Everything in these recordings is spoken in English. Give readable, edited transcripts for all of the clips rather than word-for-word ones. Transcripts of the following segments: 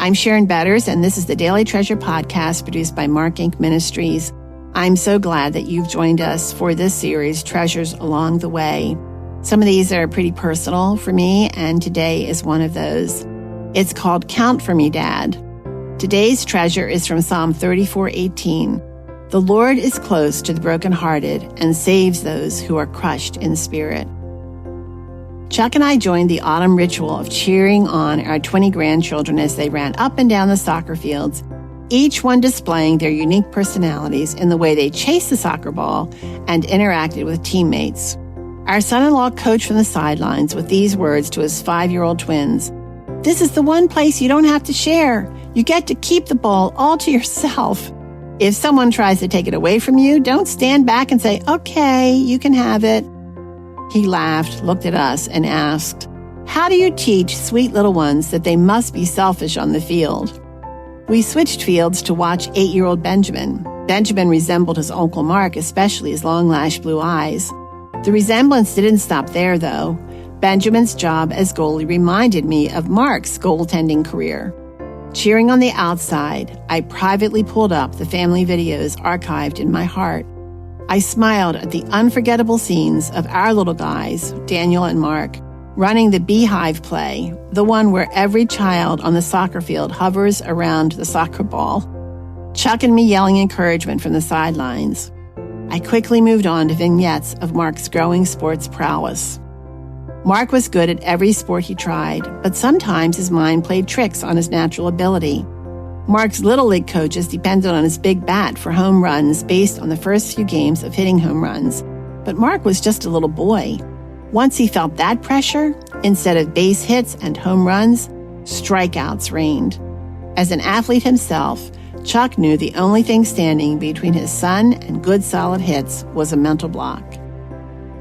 I'm Sharon Betters, and this is the Daily Treasure podcast produced by Mark Inc. Ministries. I'm so glad that you've joined us for this series, Treasures Along the Way. Some of these are pretty personal for me, and today is one of those. It's called Count for Me, Dad. Today's treasure is from Psalm 34:18. The Lord is close to the brokenhearted and saves those who are crushed in spirit. Chuck and I joined the autumn ritual of cheering on our 20 grandchildren as they ran up and down the soccer fields, each one displaying their unique personalities in the way they chased the soccer ball and interacted with teammates. Our son-in-law coached from the sidelines with these words to his 5-year-old twins. "This is the one place you don't have to share. You get to keep the ball all to yourself. If someone tries to take it away from you, don't stand back and say, 'Okay, you can have it.'" He laughed, looked at us, and asked, "How do you teach sweet little ones that they must be selfish on the field?" We switched fields to watch 8-year-old Benjamin. Benjamin resembled his Uncle Mark, especially his long-lashed blue eyes. The resemblance didn't stop there, though. Benjamin's job as goalie reminded me of Mark's goaltending career. Cheering on the outside, I privately pulled up the family videos archived in my heart. I smiled at the unforgettable scenes of our little guys, Daniel and Mark, running the beehive play, the one where every child on the soccer field hovers around the soccer ball. Chuck and me yelling encouragement from the sidelines. I quickly moved on to vignettes of Mark's growing sports prowess. Mark was good at every sport he tried, but sometimes his mind played tricks on his natural ability. Mark's Little League coaches depended on his big bat for home runs based on the first few games of hitting home runs. But Mark was just a little boy. Once he felt that pressure, instead of base hits and home runs, strikeouts reigned. As an athlete himself, Chuck knew the only thing standing between his son and good solid hits was a mental block.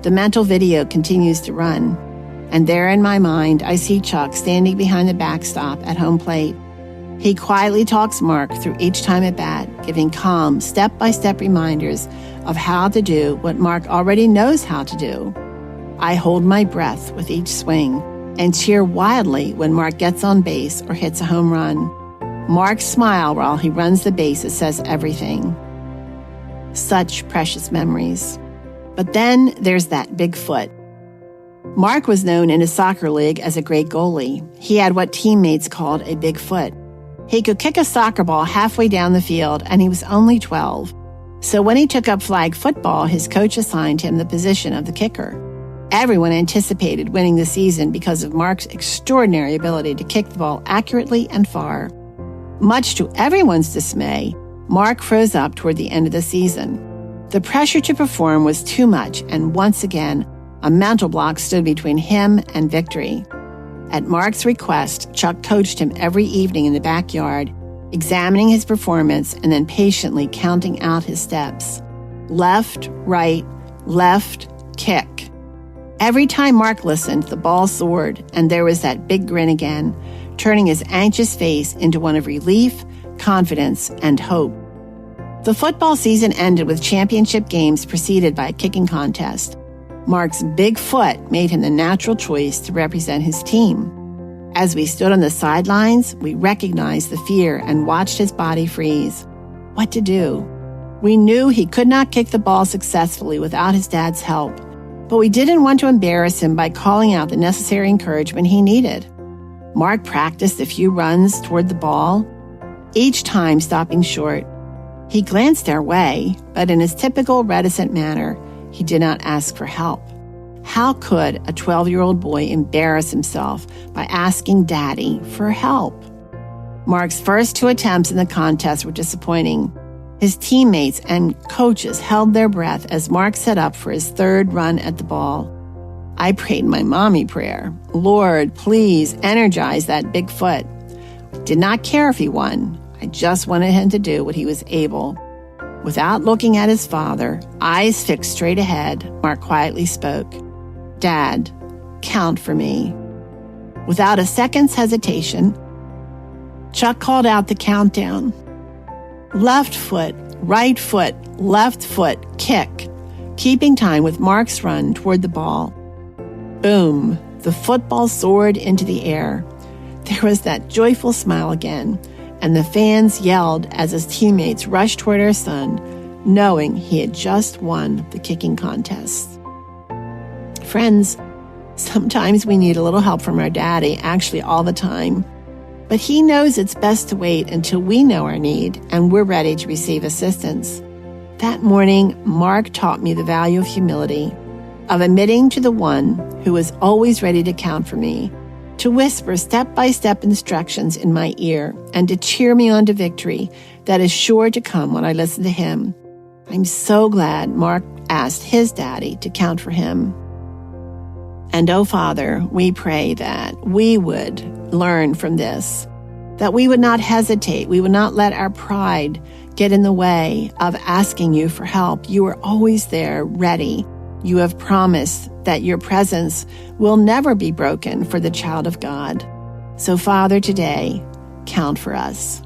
The mental video continues to run, and there in my mind I see Chuck standing behind the backstop at home plate. He quietly talks Mark through each time at bat, giving calm, step-by-step reminders of how to do what Mark already knows how to do. I hold my breath with each swing and cheer wildly when Mark gets on base or hits a home run. Mark's smile while he runs the bases says everything. Such precious memories. But then there's that big foot. Mark was known in his soccer league as a great goalie. He had what teammates called a big foot. He could kick a soccer ball halfway down the field, and he was only 12. So when he took up flag football, his coach assigned him the position of the kicker. Everyone anticipated winning the season because of Mark's extraordinary ability to kick the ball accurately and far. Much to everyone's dismay, Mark froze up toward the end of the season. The pressure to perform was too much, and once again, a mental block stood between him and victory. At Mark's request, Chuck coached him every evening in the backyard, examining his performance and then patiently counting out his steps. Left, right, left, kick. Every time Mark listened, the ball soared, and there was that big grin again, turning his anxious face into one of relief, confidence, and hope. The football season ended with championship games preceded by a kicking contest. Mark's big foot made him the natural choice to represent his team. As we stood on the sidelines, we recognized the fear and watched his body freeze. What to do? We knew he could not kick the ball successfully without his dad's help, but we didn't want to embarrass him by calling out the necessary encouragement he needed. Mark practiced a few runs toward the ball, each time stopping short. He glanced our way, but in his typical reticent manner, he did not ask for help. How could a 12-year-old boy embarrass himself by asking Daddy for help? Mark's first 2 attempts in the contest were disappointing. His teammates and coaches held their breath as Mark set up for his 3rd run at the ball. I prayed my mommy prayer. Lord, please energize that big foot. I did not care if he won. I just wanted him to do what he was able. Without looking at his father, eyes fixed straight ahead, Mark quietly spoke. "Dad, count for me." Without a second's hesitation, Chuck called out the countdown. Left foot, right foot, left foot, kick, keeping time with Mark's run toward the ball. Boom! The football soared into the air. There was that joyful smile again, and the fans yelled as his teammates rushed toward our son, knowing he had just won the kicking contest. Friends, sometimes we need a little help from our daddy, actually all the time. But he knows it's best to wait until we know our need and we're ready to receive assistance. That morning, Mark taught me the value of humility, of admitting to the one who is always ready to count for me, to whisper step-by-step instructions in my ear, and to cheer me on to victory that is sure to come when I listen to him. I'm so glad Mark asked his daddy to count for him. And oh, Father, we pray that we would learn from this, that we would not hesitate, we would not let our pride get in the way of asking you for help. You are always there, ready. You have promised that your presence will never be broken for the child of God. So, Father, today, count for us.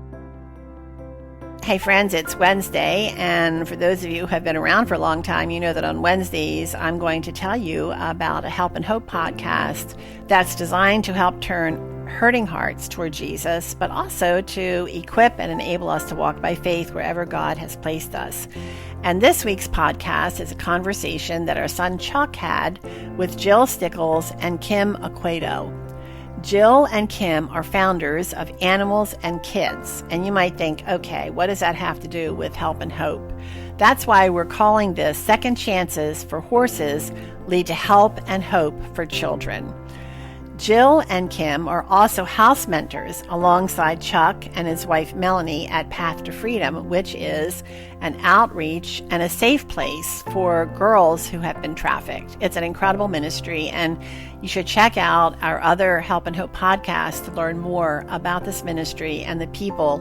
Hey friends, it's Wednesday, and for those of you who have been around for a long time, you know that on Wednesdays, I'm going to tell you about a Help and Hope podcast that's designed to help turn hurting hearts toward Jesus, but also to equip and enable us to walk by faith wherever God has placed us. And this week's podcast is a conversation that our son Chuck had with Jill Stickles and Kim Aquedo. Jill and Kim are founders of Animals and Kids, and you might think, okay, what does that have to do with Help and Hope? That's why we're calling this Second Chances for Horses Lead to Help and Hope for Children. Jill and Kim are also house mentors alongside Chuck and his wife Melanie at Path to Freedom, which is an outreach and a safe place for girls who have been trafficked. It's an incredible ministry, and you should check out our other Help and Hope podcasts to learn more about this ministry and the people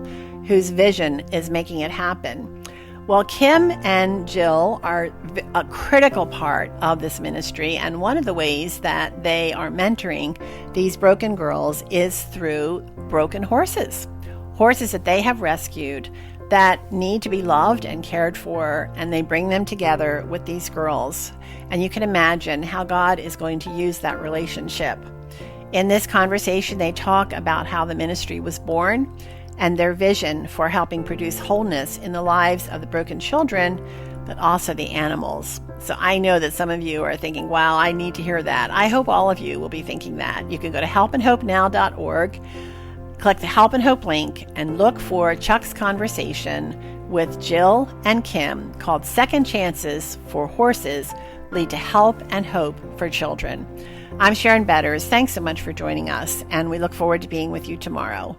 whose vision is making it happen. Well, Kim and Jill are a critical part of this ministry, and one of the ways that they are mentoring these broken girls is through broken horses that they have rescued that need to be loved and cared for, and they bring them together with these girls. And you can imagine how God is going to use that relationship. In this conversation, they talk about how the ministry was born and their vision for helping produce wholeness in the lives of the broken children, but also the animals. So I know that some of you are thinking, wow, I need to hear that. I hope all of you will be thinking that. You can go to helpandhopenow.org, click the Help and Hope link, and look for Chuck's conversation with Jill and Kim called Second Chances for Horses Lead to Help and Hope for Children. I'm Sharon Betters. Thanks so much for joining us, and we look forward to being with you tomorrow.